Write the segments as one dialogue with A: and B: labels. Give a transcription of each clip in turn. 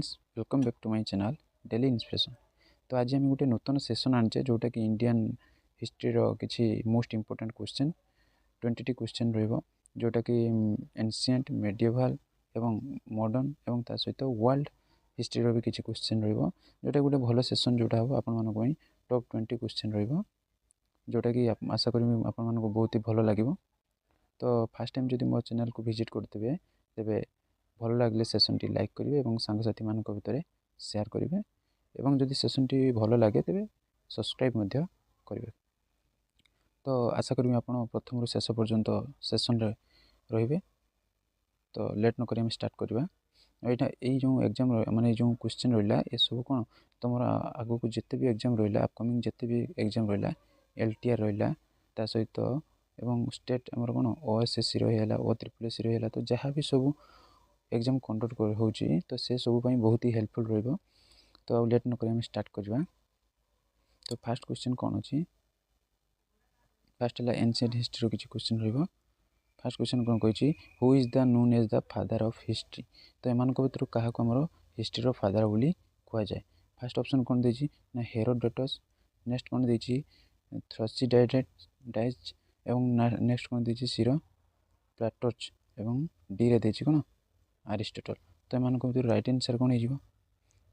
A: Friends welcome back to my channel daily inspiration. तो आज आम गोटे नूतन सेसन आने जोटा कि इंडियन हिस्ट्री किसी मोस्ट इंपोर्टेंट क्वेश्चन 20टी क्वेश्चन रोटा कि एनसिएंट मेडिएवल एवं मॉडर्न एवं ता सहित वर्ल्ड हिस्ट्री भी किसी क्वेश्चन रोटा गोटे भल सेसन जोटा हम आपण टॉप 20 क्वेश्चन रोटा कि आशा करी आपण बहुत ही भल लगे। तो फास्ट टाइम जब मो चैनल को विजिट करते तेरे भल लगे सेसन टी लाइक करेंगे और सांगसाथी मान भितर शेयर करेंगे और जदि सेसन टी भल लगे तेरे सब्सक्राइब करेंगे। तो आशा करी आप प्रथम शेष पर्यंत सेसन रे। तो लेट न करें स्टार्ट करवा। यहाँ जो एग्जाम माने जो क्वेश्चन रहा ये सब कौन तुम आगू को जिते भी एग्जाम रहा अपकमिंग जिते भी एग्जाम रहा LTR रहा ता सहित एवं स्टेट आमर कौन OSSC रहा OSSC रहा तो जहाँ भी सब एग्जाम कंडक्ट हो तो से सब बहुत ही हेल्पफुल रही। तो लेट न करें स्टार्ट करवा। तो फास्ट क्वेश्चन कौन अच्छी फास्ट है एनसिएंट हिस्ट्री किसी क्वेश्चन रही। फास्ट क्वेश्चन कौन कही who is the known as the father of history. तो एम भर क्या आमर हिस्ट्री फादर बोली कहुए। फास्ट ऑप्शन कौन देती ना हेरोडोटस, नेक्स्ट कौन देती थ्रसिडाइड्स एवं नेक्स्ट कौन देती सीरो प्लाटोच एवं डी रे देती कौन अरिस्टोटल। तो एम भर राइट आंसर कौन हो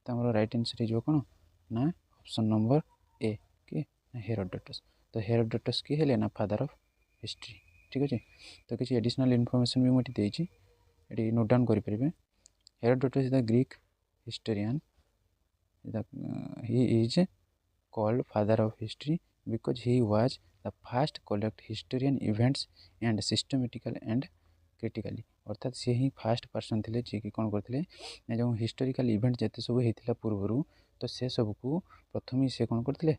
A: तो राइट आंसर हो कौन ना ऑप्शन नंबर ए कि हेरोडोटस। तो हेरोडोटस किए हेले ना फादर ऑफ हिस्ट्री। ठीक अच्छे। तो किसी एडिशनल इनफॉरमेशन भी मुझे देती ये नोट डाउन करेंगे। Herodotus is the Greek historian he is called father of history because he was the first collect historian events and systematical and critically. अर्थात सी ही फास्ट पर्सन थे जी कि कौन करते जो हिस्टोरिकल इवेंट जिते सब होता पूर्वर तो से सबको प्रथम ही से कौन करते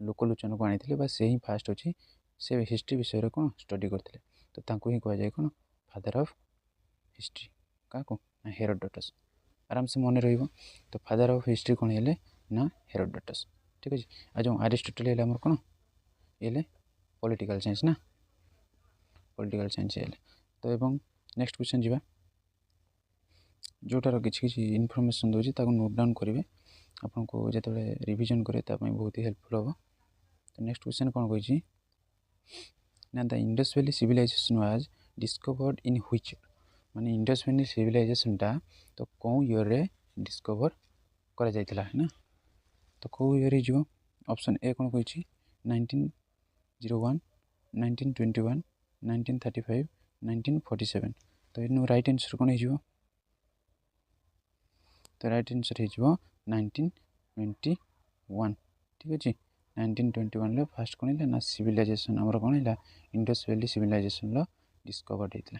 A: लोकलोचन को आनी से ही फास्ट अच्छी से हिस्ट्री विषय कौन स्टडी करते तो ही कहुए कौन फादर ऑफ हिस्ट्री क्या हेरोडोटस। आराम से मन रही। तो फादर ऑफ हिस्ट्री कौन है ना हेरोडोटस। ठीक अच्छे। आज जो अरिस्टोटल है आमर कौन ये पॉलिटिकल साइंस ना पॉलिटिकल साइंस है। तो एवं नेक्स्ट क्वेश्चन जीवा जोटार किसी इनफॉरमेशन दूसरी नोट डाउन करेंगे आपन को जो रिविजन करे बहुत ही हेल्पफुल हम। तो नेक्स्ट क्वेश्चन कौन कही ना the Indus valley civilisation was discovered in which माने इंडस वैली सिविलाइजेशनटा तो कौ ईयर रे डिस्कवर करा जायतिला है ना। तो कौ ईयर जो ऑप्शन ए कौन कही 1901 1921 1935 1947। तो इन राइट आंसर कौन हो तो राइट आंसर हो 1921। ठीक अच्छे। 1921 फास्ट कौन है ना सिविलाइजेशन आमर कौन है इंडस वैली सिविलाइजेशन डिस्कवर्ड होता।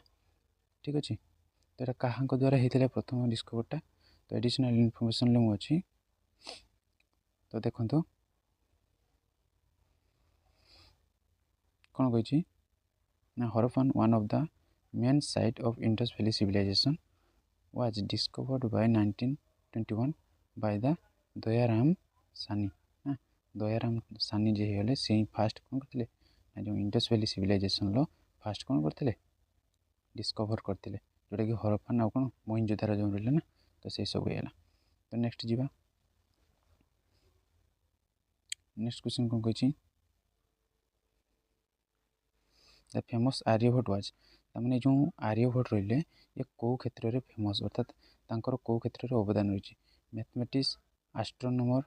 A: ठीक अच्छे। तो यहाँ क्या द्वारा होता प्रथम डिस्कवरटा तो एडिशनल इनफॉरमेशन मुझे तो देखो कौन कही ना Harappan one of the main site of Indus valley civilisation was discovered by 1921 by the Dayaram Sahni. Dayaram सानी जी होले से ही फास्ट कौन करते जो इंडस वैली सिविलाइजेशन फास्ट कौन करते डिस्कवर करते जोटा कि हरप्पन आ कौन मोहनजोदारो जो रहा ना तो से सब है। तो नेक्स्ट जीवा नेक्स्ट क्वेश्चन कौन कही द फेमस आर्यभट्ट वाज तमाने जो आर्यभट्ट रही ये कौ क्षेत्र में फेमस अर्थात तांकर कौ क्षेत्र में अवदान रही मैथमेटिक्स एस्ट्रोनॉमर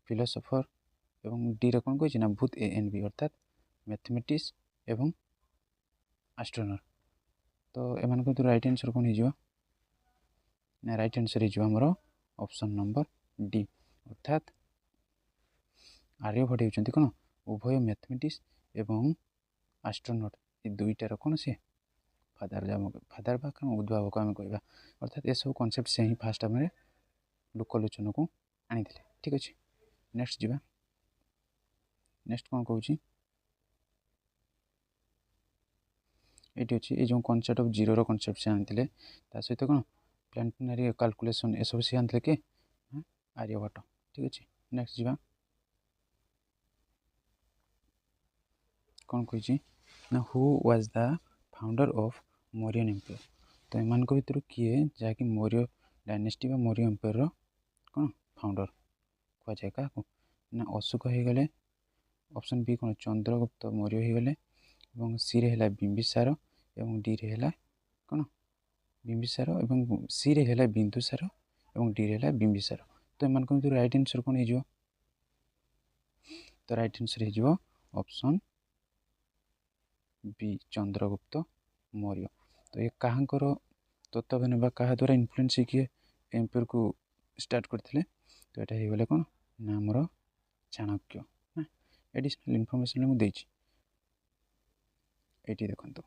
A: फिलोसोफर एवं डी रे कौन कही ना भूत ANB अर्थात मैथमेटिक्स एवं एस्ट्रोनॉमर। तो एम तो राइट आंसर कौन हो ना राइट आंसर हो ऑप्शन नंबर डी अर्थात आर्यभट्ट होती कौन उभय मैथमेटिक्स एवं एस्ट्रोनॉट ये दुईटार कौन से फादर बा उद्भावक आम कह अर्थात ये सब कॉन्सेप्ट से ही फास्ट आम लोकलोचन को आनी। ठीक अच्छे। नेक्स्ट जीवा नेक्स्ट कौन कौन ये अच्छे ये जो कनसेप्ट ऑफ जीरो कनसेप्ट से आनी सहित कौन प्लानेटरी कैलकुलेशन ये सब सी आनी किए आर्यभट्ट। ठीक अच्छे। नेक्स्ट जीवा कौन कही ना who was the founder of Mauryan empire. तो एम भर किए जहाँकि मौर्य डायनेस्टी मौर्य एम्पायर କ'ଣ ଫାଉଣ୍ଡର କୁହାଯାଏ କାହାକୁ ନା ଅଶୋକ ହେଇଗଲେ। ଅପସନ୍ ବି କ'ଣ ଚନ୍ଦ୍ରଗୁପ୍ତ ମୌର୍ଯ୍ୟ ହେଇଗଲେ ଏବଂ ସିରେ ହେଲା ବିମ୍ବିସାର ଏବଂ ଡିରେ ହେଲା କ'ଣ ବିମ୍ବିସାର ଏବଂ ସିରେ ହେଲା ବିନ୍ଦୁସାର ଏବଂ ଡିରେ ହେଲା ବିମ୍ବିସାର। ତ ଏମାନଙ୍କ ଭିତରୁ ରାଇଟ୍ ଆନ୍ସର୍ କ'ଣ ହେଇଯିବ? ତ ରାଇଟ୍ ଆନ୍ସର୍ ହେଇଯିବ ଅପସନ୍ ବି ଚନ୍ଦ୍ରଗୁପ୍ତ ମୌର୍ଯ୍ୟ। ତ ଏ କାହାଙ୍କର ତତ୍ତ୍ୱାବଧାନ ବା କାହା ଦ୍ୱାରା ଇନଫ୍ଲୁଏନ୍ସ ହେଇକି ଏମ୍ପାୟାରକୁ ଷ୍ଟାର୍ଟ କରିଥିଲେ? ତ ଏଇଟା ହେଇଗଲେ କ'ଣ ନା ଆମର ଚାଣକ୍ୟ। ନା ଏଡ଼ିସନାଲ୍ ଇନଫର୍ମେସନ୍ ମୁଁ ଦେଇଛି ଏଇଠି ଦେଖନ୍ତୁ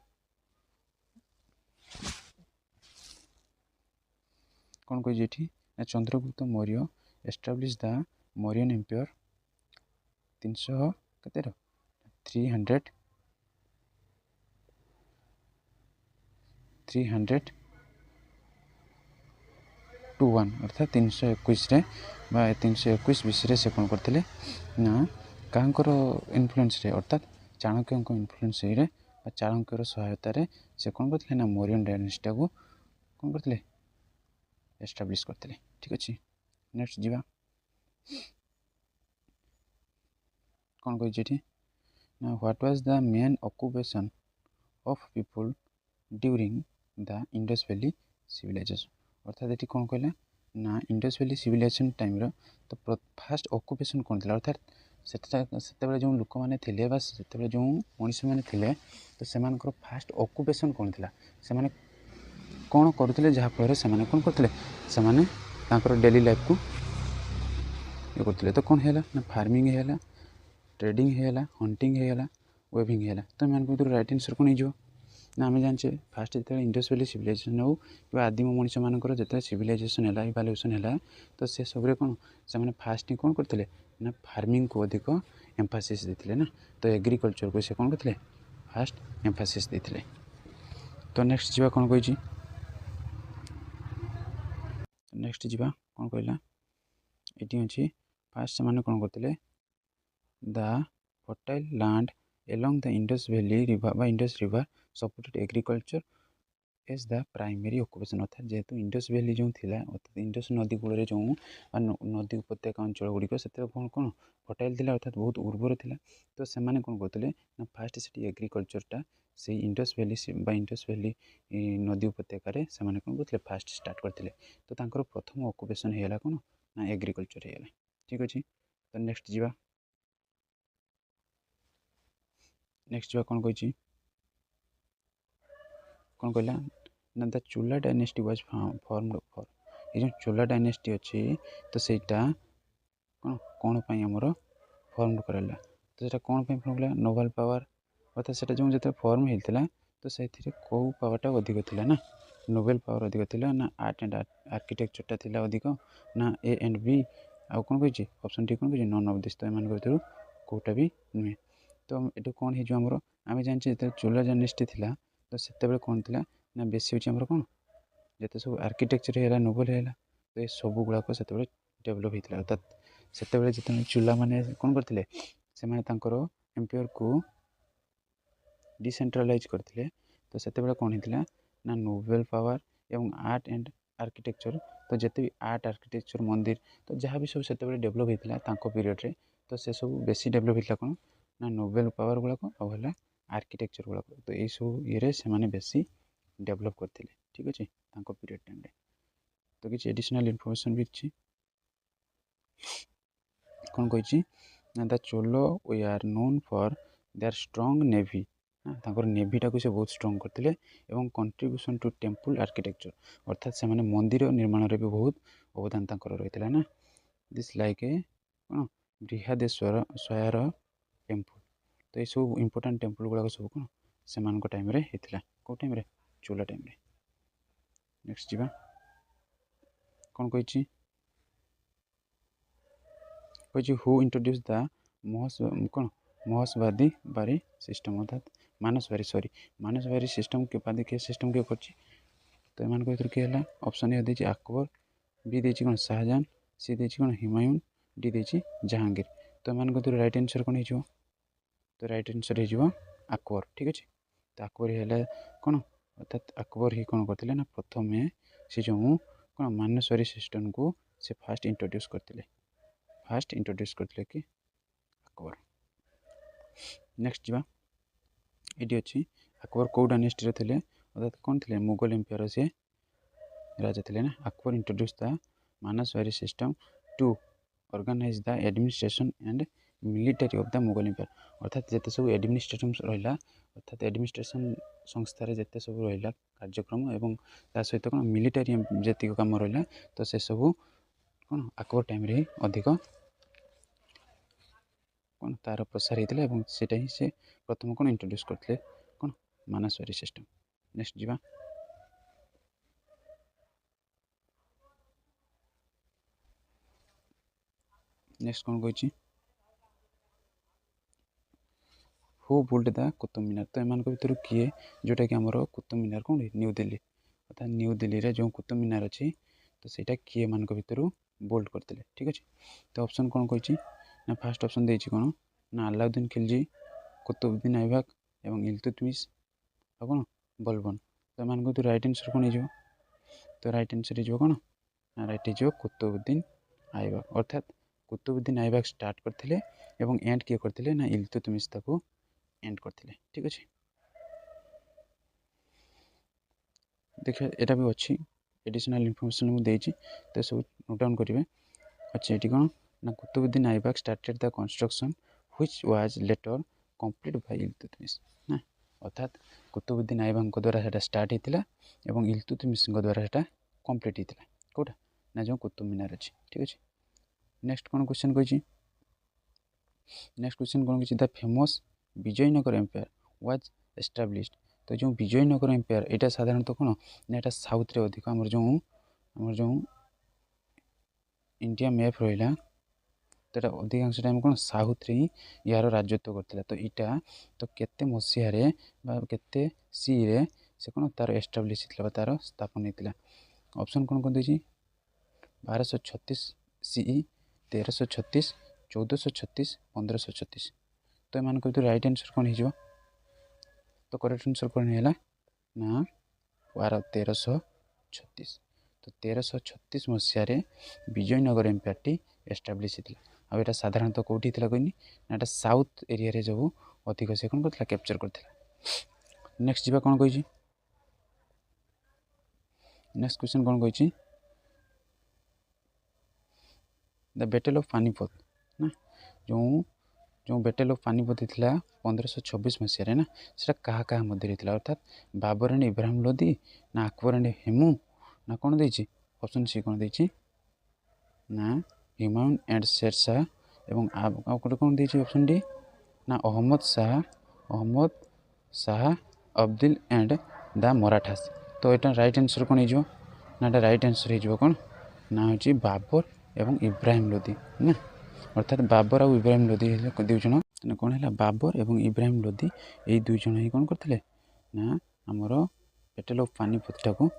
A: କ'ଣ କହିଛି ଏଠି ନା ଚନ୍ଦ୍ରଗୁପ୍ତ ମୌର୍ଯ୍ୟ ଏଷ୍ଟାବ୍ଲିଶ୍ ଦ ମୌର୍ଯ୍ୟାନ୍ ଏମ୍ପାୟାର 300 କେତେର 300-1 ଅର୍ଥାତ୍ 321ରେ ବା 321 ବିଷୟରେ ସେ କ'ଣ କରିଥିଲେ ନା କାହାଙ୍କର ଇନଫ୍ଲୁଏନ୍ସରେ ଅର୍ଥାତ୍ ଚାଣକ୍ୟଙ୍କ ଇନଫ୍ଲୁଏନ୍ସରେ ବା ଚାଣକ୍ୟର ସହାୟତାରେ ସେ କ'ଣ କରିଥିଲେ ନା ମୌର୍ଯ୍ୟ ଡାଇନେଷ୍ଟିକୁ କ'ଣ କରିଥିଲେ ଏଷ୍ଟାବ୍ଲିଶ୍ କରିଥିଲେ। ଠିକ୍ ଅଛି, ନେକ୍ସଟ ଯିବା। କ'ଣ କହିଛି ଏଠି ନା what was the main occupation of people during the Indus valley civilisation. ଅର୍ଥାତ୍ ଏଠି କ'ଣ କହିଲା ନା ଇଣ୍ଡସ୍ ଭ୍ୟାଲି ସିଭିଲାଇଜେସନ୍ ଟାଇମ୍ର ତ ଫାଷ୍ଟ ଅକୁପେସନ୍ କ'ଣ ଥିଲା? ଅର୍ଥାତ୍ ସେତେବେଳେ ଯେଉଁ ଲୋକମାନେ ଥିଲେ ବା ସେତେବେଳେ ଯେଉଁ ମଣିଷମାନେ ଥିଲେ ତ ସେମାନଙ୍କର ଫାଷ୍ଟ ଅକୁପେସନ୍ କ'ଣ ଥିଲା? ସେମାନେ କ'ଣ କରୁଥିଲେ ଯାହାଫଳରେ ସେମାନେ କ'ଣ କରୁଥିଲେ? ସେମାନେ ତାଙ୍କର ଡେଲି ଲାଇଫ୍କୁ ଇଏ କରୁଥିଲେ। ତ କ'ଣ ହେଇଗଲା ନା ଫାର୍ମିଂ ହେଇଗଲା, ଟ୍ରେଡ଼ିଂ ହେଇଗଲା, ହଣ୍ଟିଂ ହେଇଗଲା, ୱେଭିଂ ହେଇଗଲା। ତ ଏମାନଙ୍କ ଭିତରୁ ରାଇଟ୍ ଆନ୍ସର୍ କ'ଣ ହେଇଯିବ? ନା ଆମେ ଜାଣିଛେ ଫାଷ୍ଟ ଯେତେବେଳେ ଇଣ୍ଡସ୍ ଭ୍ୟାଲି ସିଭିଲାଇଜେସନ୍ ହେଉ କିମ୍ବା ଆଦିମ ମଣିଷମାନଙ୍କର ଯେତେବେଳେ ସିଭିଲାଇଜେସନ୍ ହେଲା, ଇଭାଲ୍ୟୁସନ୍ ହେଲା ତ ସେସବୁରେ କ'ଣ ସେମାନେ ଫାଷ୍ଟ ହିଁ କ'ଣ କରିଥିଲେ ନା ଫାର୍ମିଂକୁ ଅଧିକ ଏମ୍ଫାସିସ୍ ଦେଇଥିଲେ ନା। ତ ଏଗ୍ରିକଲଚର୍କୁ ସେ କ'ଣ କରିଥିଲେ ଫାଷ୍ଟ ଏମ୍ଫାସିସ୍ ଦେଇଥିଲେ। ତ ନେକ୍ସଟ ଯିବା କ'ଣ କହିଛି? ନେକ୍ସଟ ଯିବା କ'ଣ କହିଲା ଏଠି ଅଛି ଫାଷ୍ଟ ସେମାନେ କ'ଣ କରିଥିଲେ ଦ ଫର୍ଟାଇଲ୍ land along the Indus Valley river ବା Indus river supported agriculture as the primary occupation। ଅର୍ଥାତ୍ ଯେହେତୁ ଇଣ୍ଡସ୍ ଭ୍ୟାଲି ଯେଉଁ ଥିଲା ଅର୍ଥାତ୍ ଇଣ୍ଡସ୍ ନଦୀ କୂଳରେ ଯେଉଁ ବା ନଦୀ ଉପତ୍ୟକା ଅଞ୍ଚଳ ଗୁଡ଼ିକ ସେଥିରେ କ'ଣ ଫର୍ଟାଇଲ୍ ଥିଲା ଅର୍ଥାତ୍ ବହୁତ ଉର୍ବର ଥିଲା। ତ ସେମାନେ କ'ଣ କରୁଥିଲେ ନା ଫାଷ୍ଟ ସେଠି ଏଗ୍ରିକଲଚରଟା ସେଇ ଇଣ୍ଡସ୍ ଭ୍ୟାଲି ବା ଇଣ୍ଡସ୍ ଭ୍ୟାଲି ନଦୀ ଉପତ୍ୟକାରେ ସେମାନେ କ'ଣ କରୁଥିଲେ ଫାଷ୍ଟ ଷ୍ଟାର୍ଟ କରିଥିଲେ। ତ ତାଙ୍କର ପ୍ରଥମ ଅକୁପେସନ୍ ହେଇଗଲା କ'ଣ ନା ଏଗ୍ରିକଲଚର ହେଇଗଲା। ଠିକ୍ ଅଛି, ତ ନେକ୍ସଟ ଯିବା। ନେକ୍ସଟ ଯିବା କ'ଣ କହିଛି? କ'ଣ କହିଲା ନା the Chola dynasty was formed for. ଏ ଯେଉଁ ଚୋଲା ଡାଇନେଷ୍ଟି ଅଛି ତ ସେଇଟା କ'ଣ ପାଇଁ ଆମର ଫର୍ମ କରାଇଲା? ତ ସେଇଟା କ'ଣ ପାଇଁ ଫର୍ମ କଲା? ନୋବାଲ୍ ପାୱାର। ଅର୍ଥାତ୍ ସେଇଟା ଯେଉଁ ଯେତେବେଳେ ଫର୍ମ ହେଇଥିଲା ତ ସେଥିରେ କେଉଁ ପାୱାରଟା ଅଧିକ ଥିଲା ନା ନୋବେଲ୍ ପାୱାର ଅଧିକ ଥିଲା ନା ଆର୍ଟ ଆଣ୍ଡ ଆର୍କିଟେକ୍ଚରଟା ଥିଲା ଅଧିକ ନା ଏ ଆଣ୍ଡ ବି ଆଉ କ'ଣ କହିଛି ଅପସନ୍ ଟି କ'ଣ କହିଛି ନନ୍ ଅଫ୍ ଦିସ୍। ତ ଏମାନଙ୍କ ଭିତରୁ କେଉଁଟା ବି ନୁହେଁ। ତ ଏଠୁ କ'ଣ ହେଇଯିବ ଆମର ଆମେ ଜାଣିଛେ ଯେତେବେଳେ ଚୋଲା ଡାଇନେଷ୍ଟି ଥିଲା ତ ସେତେବେଳେ କ'ଣ ଥିଲା ନା ବେଶୀ ହେଉଛି ଆମର କ'ଣ ଯେତେ ସବୁ ଆର୍କିଟେକ୍ଚର ହେଇଗଲା ନୋବେଲ୍ ହେଇଗଲା ତ ଏ ସବୁ ଗୁଡ଼ାକ ସେତେବେଳେ ଡେଭଲପ୍ ହେଇଥିଲା। ଅର୍ଥାତ୍ ସେତେବେଳେ ଯେତେବେଳେ ଚୋଲାମାନେ କ'ଣ କରିଥିଲେ ସେମାନେ ତାଙ୍କର ଏମ୍ପାୟାରକୁ ଡିସେଣ୍ଟ୍ରାଲାଇଜ୍ କରିଥିଲେ ତ ସେତେବେଳେ କ'ଣ ହେଇଥିଲା ନା ନୋବେଲ୍ ପାୱାର ଏବଂ ଆର୍ଟ ଆଣ୍ଡ ଆର୍କିଟେକ୍ଚର ତ ଯେତେ ବି ଆର୍ଟ ଆର୍କିଟେକ୍ଚର ମନ୍ଦିର ତ ଯାହା ବି ସବୁ ସେତେବେଳେ ଡେଭଲପ୍ ହେଇଥିଲା ତାଙ୍କ ପିରିୟଡ଼ରେ ତ ସେସବୁ ବେଶୀ ଡେଭଲପ୍ ହେଇଥିଲା କ'ଣ ନା ନୋବେଲ୍ ପାୱାର ଗୁଡ଼ାକ ଆଉ ହେଲା ଆର୍କିଟେକ୍ଚର ଗୁଡ଼ାକ। ତ ଏଇସବୁ ଇଏରେ ସେମାନେ ବେଶୀ ଡେଭଲପ୍ କରିଥିଲେ। ଠିକ୍ ଅଛି ତାଙ୍କ ପିରିୟଡ଼ ଟାଇମ୍ରେ। ତ କିଛି ଏଡ଼ିସନାଲ୍ ଇନଫର୍ମେସନ୍ ବି ଅଛି। କ'ଣ କହିଛି ନା the Chola were known for their strong navy. ତାଙ୍କର ନେଭିଟାକୁ ସେ ବହୁତ ଷ୍ଟ୍ରଙ୍ଗ କରିଥିଲେ ଏବଂ କଣ୍ଟ୍ରିବ୍ୟୁସନ୍ ଟୁ ଟେମ୍ପୁଲ୍ ଆର୍କିଟେକ୍ଚର ଅର୍ଥାତ୍ ସେମାନେ ମନ୍ଦିର ନିର୍ମାଣରେ ବି ବହୁତ ଅବଦାନ ତାଙ୍କର ରହିଥିଲା ନା। ଦିସ୍ ଲାଇକ୍ ଏ କ'ଣ ବୃହଦେଶ୍ୱର ଟେମ୍ପୁଲ୍। ତ ଏସବୁ ଇମ୍ପୋର୍ଟାଣ୍ଟ ଟେମ୍ପୁଲ୍ ଗୁଡ଼ାକ ସବୁ କ'ଣ ସେମାନଙ୍କ ଟାଇମ୍ରେ ହେଇଥିଲା। କେଉଁ ଟାଇମ୍ରେ? ଚୋଲା ଟାଇମ୍ରେ। ନେକ୍ସଟ ଯିବା କ'ଣ କହିଛି ହୁ ଇଣ୍ଟ୍ରୋଡ୍ୟୁସ୍ ଦ ମହସବାଦୀ ସିଷ୍ଟମ୍ ଅର୍ଥାତ୍ ମାନସବାରୀ ସିଷ୍ଟମ୍ ସିଷ୍ଟମ୍ କିଏ କରିଛି? ତ ଏମାନଙ୍କ ଭିତରୁ କିଏ ହେଲା? ଅପସନ୍ ଏ ଦେଇଛି ଆକବର, ବି ଦେଇଛି କ'ଣ ଶାହାଜାହାନ, ସି ଦେଇଛି କ'ଣ ହୁମାୟୁନ, ଡି ଦେଇଛି ଜାହାଙ୍ଗୀର। ତ ଏମାନଙ୍କ ଭିତରୁ ରାଇଟ୍ ଆନ୍ସର୍ କ'ଣ ହେଇଯିବ? ତ ରାଇଟ୍ ଆନ୍ସର୍ ହେଇଯିବ ଆକବର। ଠିକ୍ ଅଛି, ତ ଆକବର ହେଲା କ'ଣ ଅର୍ଥାତ୍ ଆକବର ହିଁ କ'ଣ କରିଥିଲେ ନା ପ୍ରଥମେ ସେ ଯେଉଁ କ'ଣ ମାନସବାରୀ ସିଷ୍ଟମ୍କୁ से फास्ट इंट्रोड्यूस करते कि अकबर। नेक्स्ट जा ये अच्छी अकबर कौ डायनेस्टी थे अर्थात कौन थे मुगल एम्पायर से राजा थे ना। Akbar introduce the mansabdari system to organise the administration and military of the Mughal empire. अर्थात जिते सब एडमिनिस्ट्रेशन रहा अर्थात एडमिनिस्ट्रेशन संस्थार जिते सब रहा कार्यक्रम एवं ता सहित कौन मिलिटारी जी कम रहा तो से सब कौन अकबर टाइम रे अधिक कौन तार प्रसार होता है सेटा ही से प्रथम कौन इंट्रोड्यूस करते कौन मानसवारी सिस्टम। नेक्स्ट जा नेक्स्ट कौन कही who build the Qutub Minar. तो एम भर किए जोटा कि आमर कुतुब मीनार कौन न्यू दिल्ली अर्थात न्यू दिल्ली रे जो कुतुब मीनार अच्छी तो सेटा किए मान भर बोल्ड करते। ठीक अच्छे तो ऑप्शन कौन कही ना फास्ट ऑप्शन देती कौन ना अलाउद्दीन खिलजी कुतुबुद्दीन ऐबक एवं इल्तुतमिश और कौन बलबन। तो एम भर राइट आंसर कौन हो तो राइट आंसर हो कौन ना राइट हो कुतुबुद्दीन ऐबक। अर्थात कुतुबुद्दीन ऐबक स्टार्ट करते एवं एंड किए करते ना इल्तुतमिश ताको एंड करते। ठीक अच्छे देखिए यहाँ भी अच्छी एडिशनल इनफॉरमेशन मुझे तो सब नोट डाउन करेंगे। अच्छा ये कौन ना Qutbuddin Aibak started the construction which was later complete by Iltutmish ना। अर्थात कुतुबुद्दीन ऐबक द्वारा से स्टार्ट होता है इल्तुतमिश द्वारा से कंप्लीट होता कौटा ना जो कुतुब मीनार अच्छी। ठीक अच्छे नेक्स्ट कौन क्वेश्चन कही नेक्स्ट क्वेश्चन कौन कही the famous Vijayanagara empire was established. तो जो विजयनगर एम्पायर यहाँ साधारणतः कौन ना यहाँ साउथ रे अधिक आमर जो इंडिया मैप रहा तो अधिकांश टाइम कौन साउथ रे ही यार राजत्व करता। तो यहाँ तो केते मसीह केते सी रे से कौन तार एस्टाब्लिश होता तार स्थापन होता। ऑप्शन कौन कौन देती 1236 CE 1336 1436 1536। तो एम भर राइट आंसर कौन हो तो करेक्ट आंसर कौन है ना 1336। तो 1336 मसीह विजयनगर एम्पायर टी एस्टाब्लिश होता। आ यहाँ साधारणतः कौटी कहनी ना यहाँ साउथ एरिया जो अधिक से कौन करता कैप्चर करता। नेक्स्ट जी कौन कही नेक्स्ट क्वेश्चन कौन कही द बैटल ऑफ पानीपत ना जो जो बैटल ऑफ पानीपत होता 1526 मसीह ना से क्या मध्य होता अर्थात बाबर एंड इब्राहिम लोदी ना अकबर एंड हेमू ना कौन देती ऑप्शन सी कौन देती ना हुमायूं एंड शेर शाह एवं गोटे कौन देती ऑप्शन डी ना अहमद शाह अब्दुल एंड द मराठास। तो यहाँ राइट आंसर कौन हो ना राइट आंसर हो कौन ना हूँ बाबर एवं इब्राहिम लोदी ना। अर्थात बाबर और इब्राहिम लोदी दुई जन कौन है बाबर एवं इब्राहिम लोदी यही दुई जन ही कौन करते ना आमर बैटल ऑफ पानीपत टाको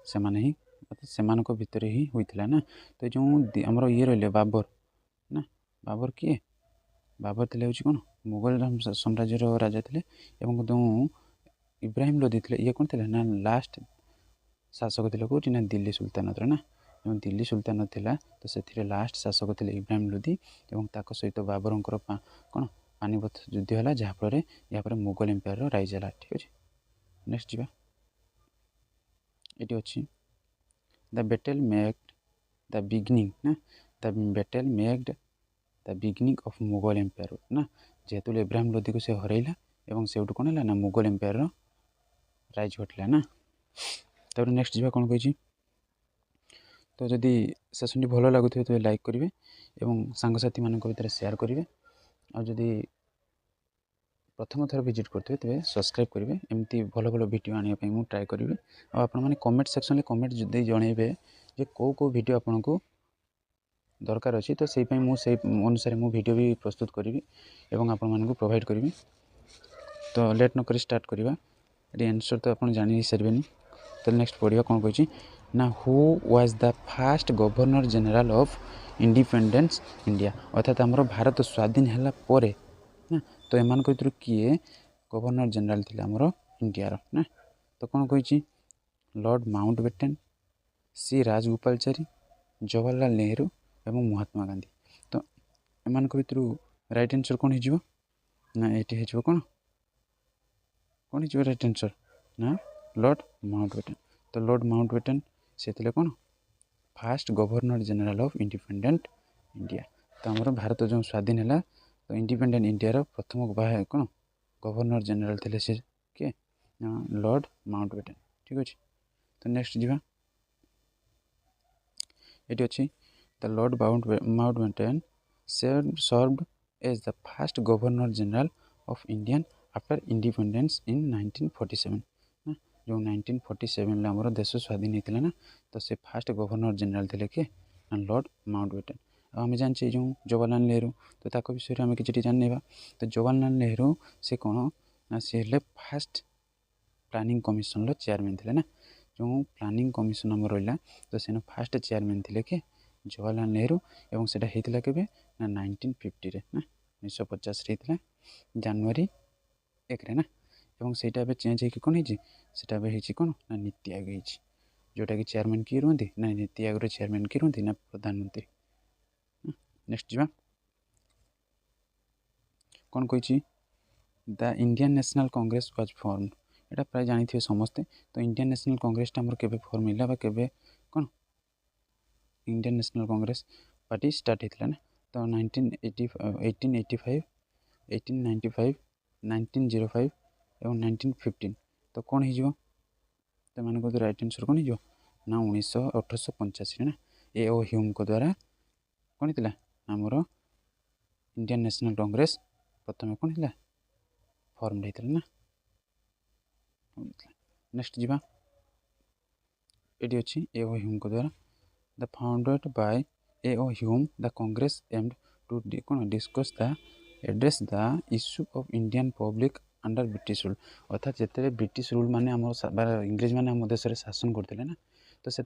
A: से भितर ही होता ना। तो जो आमर ये रही बाबर ना बाबर किए बाबर थे हूँ कौन मुगल साम्राज्य राजा थे जो इब्राहिम लोदी थे ये कौन थे ना लास्ट शासक थे कौटी ना दिल्ली सुल्तानत ना जो दिल्ली सुल्तानत थिला तो से लास्ट शासक थे इब्राहिम लोदी और ताक सहित बाबर कौन पानीपत युद्ध है जहाँफल यहाँ मुगल एम्पायर राइज है। ठीक अच्छे नेक्स्ट जा ये अच्छी the battle marked the beginning ना the battle marked the beginning of Mughal empire ना जेहेतु इब्राहिम लोदी को से हरैला और से कौन है ना मुगल एम्पायर राइज घटला ना। तब नेक्स्ट जा कौन कही तो जदि सेसन टी भल लगुए तो लाइक करेंगे और सांगसाथी मान भर शेयर करेंगे और जदि प्रथम थर विजिट करते तेज सब्सक्राइब करेंगे एमती भल भल वीडियो आने मुझे ट्राए करी और आपण मैंने कमेंट सेक्शन में कमेंट जदि जनइबे जे कौ वीडियो आपन को दरकार अच्छी तो से अनुसार मु वीडियो भी प्रस्तुत करी और आपण मानक प्रोवाइड करी। तो लेट नक स्टार्ट करवा ये आंसर तो आप जानी सारे तो नेक्स्ट पढ़ा कौन कही ना who was the first governor general of independence India. अर्थात आमर भारत स्वाधीन है पर ना तो एम भर किए गवर्नर जनरल थे आमर इंडिया ना। तो कौन कही lord Mountbatten C Rajagopalachari Jawaharlal Nehru एवं महात्मा गांधी। तो एमान भितर राइट आंसर कौन हो ना ये हो कौन कौन हो राइट आंसर ना लॉर्ड माउंटबेटन। तो लॉर्ड माउंटबेटन से कौन fast governor general of independent India. तो आमर भारत जो स्वाधीन है तो इंडिपेंडेंट इंडिया प्रथम कौन गवर्नर जनरल थे से किए लॉर्ड माउंटबेटन। ठीक अच्छे। तो नेक्स्ट जी ये अच्छी the lord Mountbatten served as the first governor general of Indian after independence in 1947। जो 1947 आमर देश स्वाधीन होता ना तो से फास्ट गवर्नर जनरल थे किए लॉर्ड माउंटबेटन। आम जाने जो जवाहरलाल नेहरू तो विषय आम कि जाना। तो जवाहरलाल नेहरू से कौन ना सी फास्ट प्लानिंग कमिशन चेयरमैन थे ना जो प्लानिंग कमिशन आम रहा तो से फास्ट चेयरमैन थे कि जवाहरलाल नेहरू एवं से होता के ना 1950 ना 1950 होता जनवरी 1 ना एवं से चेंज हो कौन होती कौन ना नीति आयोग जोटा कि चेयरमैन किए रुहति ना नीति आयोग चेयरमैन किए रुहति ना प्रधानमंत्री। नेक्स्ट जी कौन कही the Indian national Congress was form. यहाँ प्राय जानी थे समस्ते। तो इंडियन नेशनल कांग्रेस के फॉर्म है के कौन Indian national Congress party start होता ना तो 1885 1895 1905 एवं 1915। तो कौन हो तो मान को राइट आंसर कौन हो ना 1885 ना ए ओ ह्यूम को द्वारा कौन होता आमर इंडियन नेशनल कांग्रेस प्रथम कौन है फॉर्म होता ना। नेक्स्ट जी ये अच्छी ए ओ ह्यूम को द्वारा the founded by A O Hume the Congress aimed to कौन discuss the address the issue of Indian public under British rule. अर्थात जिते ब्रिटिश रूल माने इंग्रेज माने आम देश शासन करते ना तो से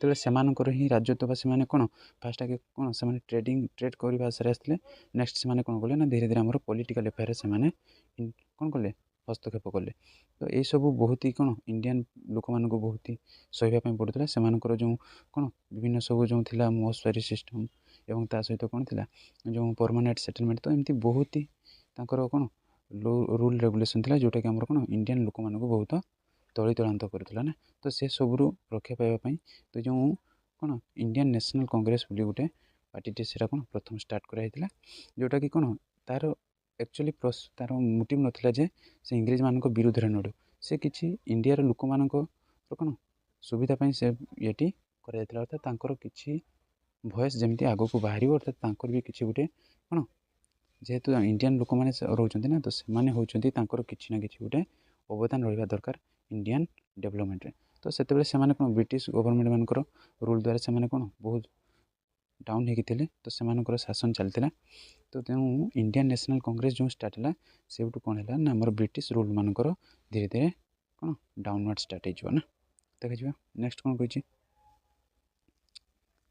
A: ही राजत्व से कौन फास्ट आगे कौन से ट्रेड करने आसते नेक्स्ट से कौन कले ना धीरे धीरे आम पॉलिटिकल अफेयर से कौन कले हस्तक्षेप कले। तो ये सब बहुत ही कौन इंडियन लोक मान बहुत ही सहवाई पड़ता से जो कौन विभिन्न सब जो थी मौसवारी सिस्टम एवं ता सहित कौन थी जो परमानेंट सेटलमेंट तो एमती बहुत ही कौन रूल रेगुलेशन था जोटा कि आम कौन इंडियन लोक मान बहुत तली तलांत करूला ना। तो से सबू रक्षा पाइबापी तो जो कौन इंडियन नेशनल कांग्रेस बोली गोटे पार्टी से कौन प्रथम स्टार्ट कराइला जोटा कि कौन तार एक्चुअली तार मोटिव नाला जे से इंग्रेज मान विरुद्ध लड़ू से किसी इंडिया लोक मान कौन सुविधापी से ये कराइला अर्थात किसी भॉइस जमी आग को बाहर अर्थात भी किसी गोटे कौन जेहेतु इंडियन लोक मैंने रोचे ना तो से होती किसी ना कि गोटे अवदान रहा दरकार इंडियन डेवलपमेंट रे। तो से कौन ब्रिटिश गवर्नमेंट मान रूल द्वारा से कौन बहुत डाउन होते तो से शासन चलता। तो तेणु इंडियन नेशनल कांग्रेस जो स्टार्ट है से कौन है ना आम ब्रिटिश रूल मान धीरे धीरे कौन डाउनवर्ड स्टार्ट हो ना देखा। नेक्स्ट कौन कही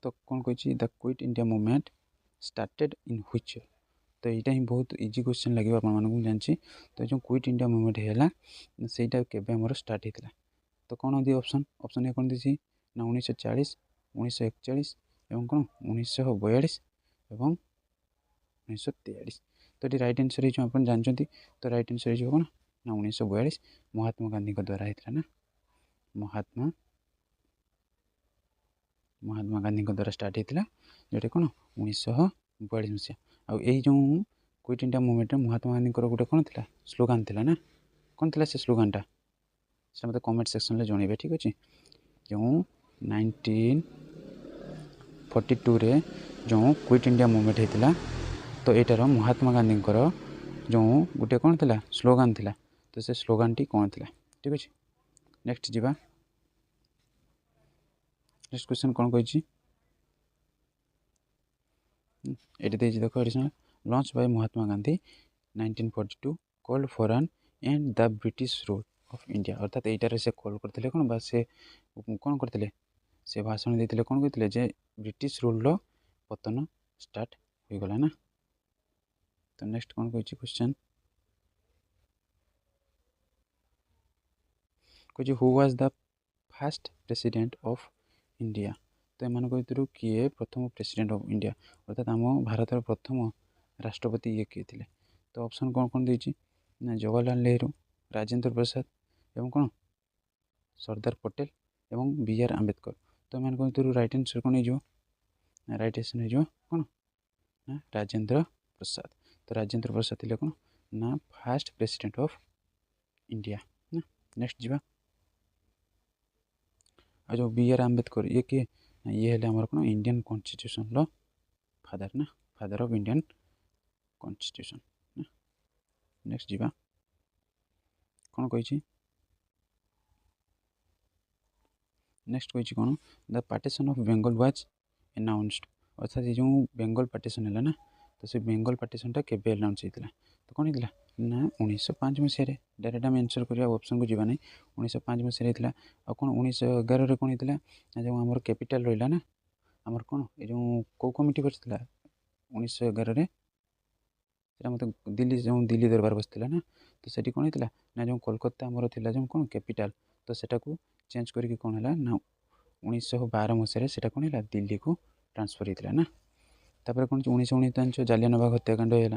A: तो कौन कही the quit India movement started in which. तो यहाँ ही बहुत इजी क्वेश्चन लगे आपको जानी। तो जो क्विट इंडिया मूवमेंट है सहीटा केवे स्टार्ट होता तो कौन दी ऑप्शन ऑप्शन ए कौन दी ना 1940 1941 एवं कौन 1942 एवं 1943। तो ये राइट आंसर हो आप जानते तो राइट आंसर हो कौन ना 1942 महात्मा गांधी द्वारा होता ना महात्मा गांधी द्वारा स्टार्ट होता जोटा कौन 1942 मसीहा। आई जो quit India movement Mahatma Gandhi गोटे कौन थी स्लोगान थी ना कौन थी से स्लोगानटा से मतलब कमेंट सेक्शन में जनइबे। ठीक अच्छे जो 1942 रे जो क्विट इंडिया मूवमेंट होता तो यार महात्मा गांधी जो गोटे कौन थी स्लोगान थी तो से स्लोगान टी कौन थी। ठीक अच्छे नेक्स्ट जी नेक्स्ट क्वेश्चन कौन कही ये देख additional launch by Mahatma Gandhi 1942 called for an end the British rule of India. अर्थात यहीटार से कॉल करते कौन बा से कौन करते से भाषण देते कौन कहते जे ब्रिटिश रूल पतन स्टार्ट हो गला ना। तो नेक्स्ट कौन कही क्वेश्चन कही who was the first president of India. तो एमानक भितरु किए प्रथम प्रेसिडेंट ऑफ इंडिया अर्थात आम भारतर प्रथम राष्ट्रपति ये किए थे। तो ऑप्शन कौन कौन देछि ना जवाहरलाल नेहरू, राजेंद्र प्रसाद एवं कौन सरदार पटेल एवं बी आर आंबेडकर। तो एमानक भितरु राइट आंसर कौन हो राइट आंसर हो कौन ना राजेंद्र प्रसाद। तो राजेंद्र प्रसाद थे कौन ना फास्ट प्रेसिडेंट ऑफ इंडिया ना। नेक्स्ट जीवा आ जो बी आर आंबेडकर ये किए ये हेले हमर कौन इंडियन कॉन्स्टिट्यूशन लो फादर ना फादर ऑफ इंडियन कॉन्स्टिट्यूशन ना। नेक्स्ट जीवा कौन कही नेक्स्ट कही कौन the partition of Bengal was announced अर्थात ये जो बेंगल पार्टीशन है ना तो से बेंगल पार्टीशनटा केबे अनाउंस होता तो कौन होता ना 1905 मसीह डायरेक्ट आम आंसर करिया ऑप्शन को जीवा नहीं 1905 मसीह होता आ कौन 1911 कौन होता जो आमर कैपिटल रहा ना आमर कौन ये जो कौ कमिटी बसला 1911 मत दिल्ली जो दिल्ली दरबार बसला ना तो सेठी कौन होता ना जो कोलकाता आमर थिला जो कौन कैपिटल तो सेटा को चेंज करके कौन है ना 1912 मसीह से कौन है दिल्ली को ट्रांसफर होता ना। तापर कौन 1919 जालियानबाग हत्याकांड है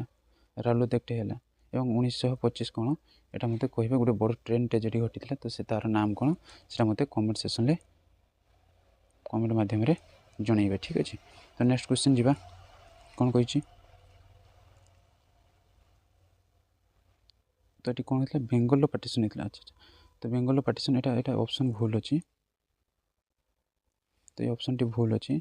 A: राउरकेला एक्ट है और 1925 कौन यहाँ मत कहे गोटे बड़ ट्रेन ट्रेजेडी घटी तो से तार नाम कौन से मत कमेंट सेक्शन कमेंट मध्यम जनइबे ठीक अच्छे। तो नेक्स्ट क्वेश्चन जीवा कौन कही तो ये कौन होता बेंगल पार्टीशन होता अच्छा तो बेंगल पार्टीशन यहाँ ऑप्शन भूल अच्छी तो ये ऑप्शन टी भूल अच्छी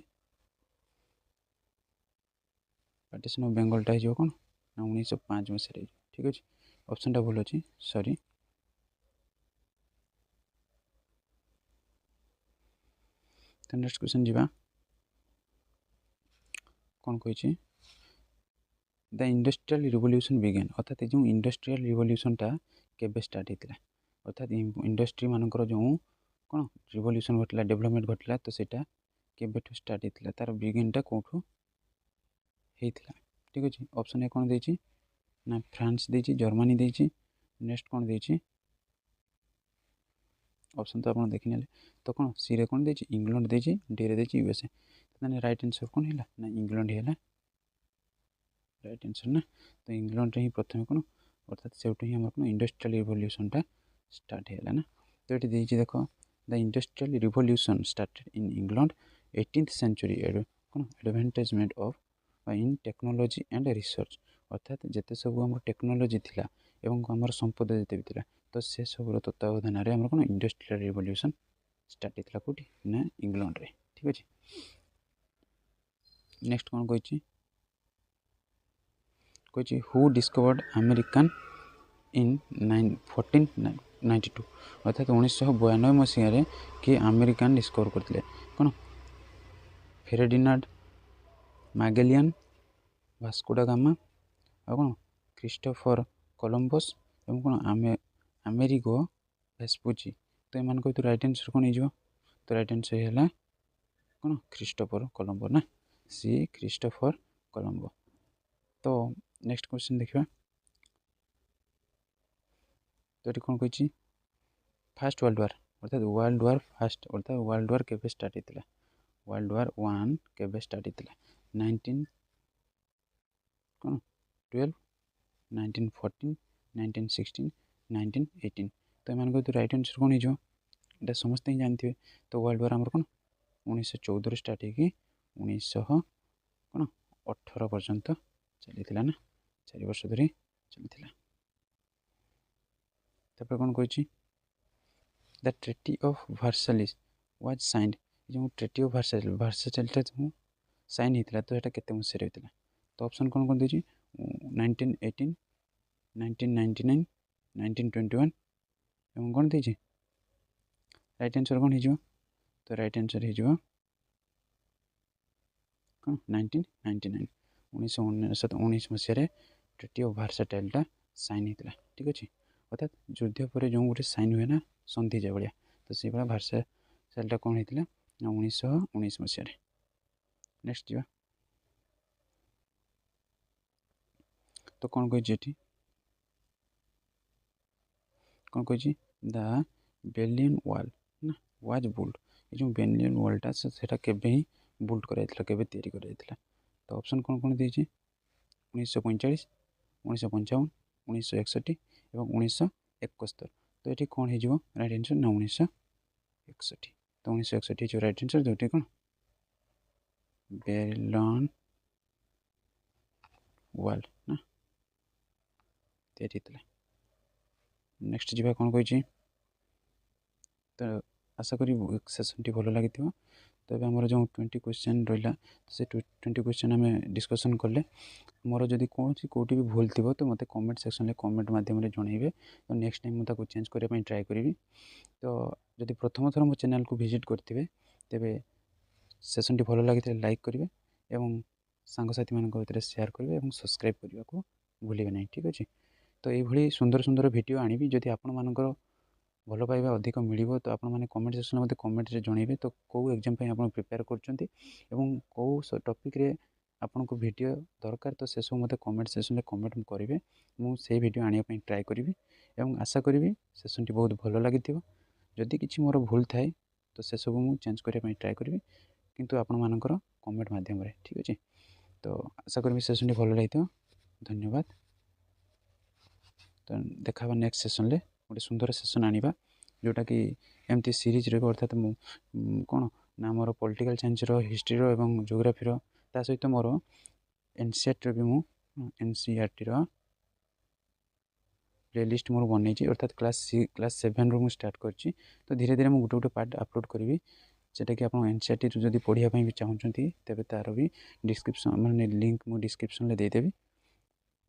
A: पार्टीशन ऑफ बेंगलटा हो कौन ना 1905 मसीह ठीक अच्छे ऑप्शन टा भूल अच्छी सॉरी। तो नेक्स्ट क्वेश्चन जीवा कौन कही द इंडस्ट्रियल रिवोल्यूशन बिगेन अर्थात जो इंडस्ट्रियल रिवोल्यूशनटा केबे स्टार्ट होता अर्थात इंडस्ट्री मानकर जो कौन रिवोल्यूशन घटला डेवलपमेंट घटला तो सेटा केबेठू स्टार्ट होता तार बिगिनटा कौटू होता ठीक अच्छे। ऑप्शन ए कौन देछि ना फ्रांस देछि जर्मनी देछि नेक्स्ट कौन देछि ऑप्शन तो आप देखने तो कौन सी रे कौन देछि इंग्लैंड देछि डी रे देछि यूएसए तो राइट आंसर कौन है ना इंग्लैंड है राइट आंसर ना। तो इंग्लैंड ही प्रथम कौन अर्थात से ही आम कौन इंडस्ट्रियल रिवोल्यूशनटा स्टार्ट है ना। तो ये देखिए देख the industrial revolution started in England 18th century कौन advancement of in technology and research अर्थात जिते सब आम टेक्नोलॉजी थिला एवं आमर संपद जिते भी थिला तो से सब तत्वावधान आम कौन इंडस्ट्रियल रिवोल्यूशन स्टार्ट होता कौटी ना इंग्लैंड रे ठीक अच्छे। नेक्स्ट कौन कही हु डिस्कवर्ड अमेरिकन इन 1492 अर्थात 1992 मसीह किए अमेरिकान डिस्कवर करते कौन फेर्डिनांड मैगेलियन वास्को दा गामा और कौन क्रिस्टोफर कोलंबस एवं कौन अमेरिगो वेस्पुची। तो एम तो राइट आंसर कौन हो तो राइट आंसर है कौन क्रिस्टोफर कोलंबो ना सी क्रिस्टोफर कोलंबो। तो नेक्स्ट क्वेश्चन देखा तो ये कौन कही फास्ट वर्ल्ड वार अर्थात वर्ल्ड वार फास्ट अर्थात वर्ल्ड वार केबे स्टार्ट होता वर्ल्ड वार 1 केबे स्टार्ट होता 19 कौन 12 1914 1916 1918। तो एम तो राइट आंसर कौन हो समस्ते ही जानते हैं। तो वर्ल्ड वार आमर कौन 1914 स्टार्ट होगी 1918 पर्यंत चली ना 4 वर्ष धरी चली। तापर कौन कही the treaty of Versailles was signed जो ट्रेटी ऑफ वर्साइलेसटा जो साइन होता तो यहाँ केते मसीह होता तो ऑप्शन कौन कौन देछि 1918 1999 1921 एवं कौन देछि राइट आंसर कौन हो तो राइट आंसर हो कौन 1999 1919 मसीह ट्रेटी ऑफ वर्साइलेसटा साइन होता ठीक अच्छे अर्थात युद्ध पर जो गोटे साइन हुए ना संधि जा भाया तो से भाया वर्साइलेसटा कौन होता 1919 मसीह। नेक्स्ट जीवा तो कौन कही कौन कही द बेर्लिन वॉल ना वाज बुल्ड ये जो बेनियन वॉलटा सेटा केबे ही बुल्ड कराइथिला केबे तैयारी कराइथिला तो ऑप्शन कौन कौन देछि 1945 1955 1961 एवं 1971 तो ये कौन हो राइट आंसर ना 1961 तो 1961 जो राइट आंसर जो कौन बेलन वॉल ना तैयारी नेक्स्ट जी कौन कही तो आशा करी सेसन टी भल लगी तो ये आमर जो 20 क्वेश्चन रहा से 20 क्वेश्चन आम डिस्कसन कले मोर जदि कौन कौटी भी भूल थी तो मत कमेंट सेक्शन में कमेंट मध्यम जनइबे तो नेक्स्ट टाइम मुझे चेंज करने ट्राए करी तो जदि प्रथम थर मो चैनल को विजिट करते तेरे सेसन टी भल लगी लाइक करेंगे और सांगसाथी मान भर सेयार करेंगे और सब्सक्राइब करने को भूलें ना ठीक अच्छे तो ये सुंदर सुंदर वीडियो आनी जदि आपण मानकर भल पाइबा अधिक मिल तो आप कमेंट सेक्शन में कमेंट जनइबे तो कौ एग्जाम आप प्रिपेयर कर कौ टॉपिक रे आपन को वीडियो दरकार तो से सब मत कमेंट सेक्शन में कमेंट करेंगे मुझे वीडियो आने ट्राए करी और आशा करी सेसन टी बहुत भल लगी जदि किसी मोर भूल थाए तो से सब मुझे चेंज करने ट्राए करी किंतु आपण मानकर कमेंट मध्यम ठीक अच्छे तो आशा करी सेसन टी भल लगी धन्यवाद तो देखा नेक्स्ट सेसन ले गोटे सुंदर सेसन आनिबा जोटा कि एमती सीरीज रे अर्थात कौन ना मोर पॉलिटिकल साइंस हिस्ट्री एवं जियोग्राफी ता सहित मोर एनसीईआरटी भी मु एनसीईआरटी प्लेलिस्ट मोर बन अर्थात क्लास 7 रु स्टार्ट करची तो धीरे धीरे मुझे गोटे गोटे पार्ट अपलोड करी सेटा कि आप एनसीईआरटी जब पढ़ाई भी चाहते तेरे तार भी डिस्क्रिप्शन माने लिंक मुझे डिस्क्रिप्शन में देदेवी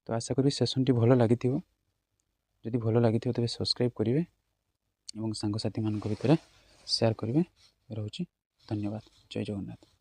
A: तो आशा करी सेसन टी भल लगी जदि भल लगी तेज सब्सक्राइब करेंगे और सांगसाथी मान भर सेयार करेंगे रोचे धन्यवाद जय जगन्नाथ।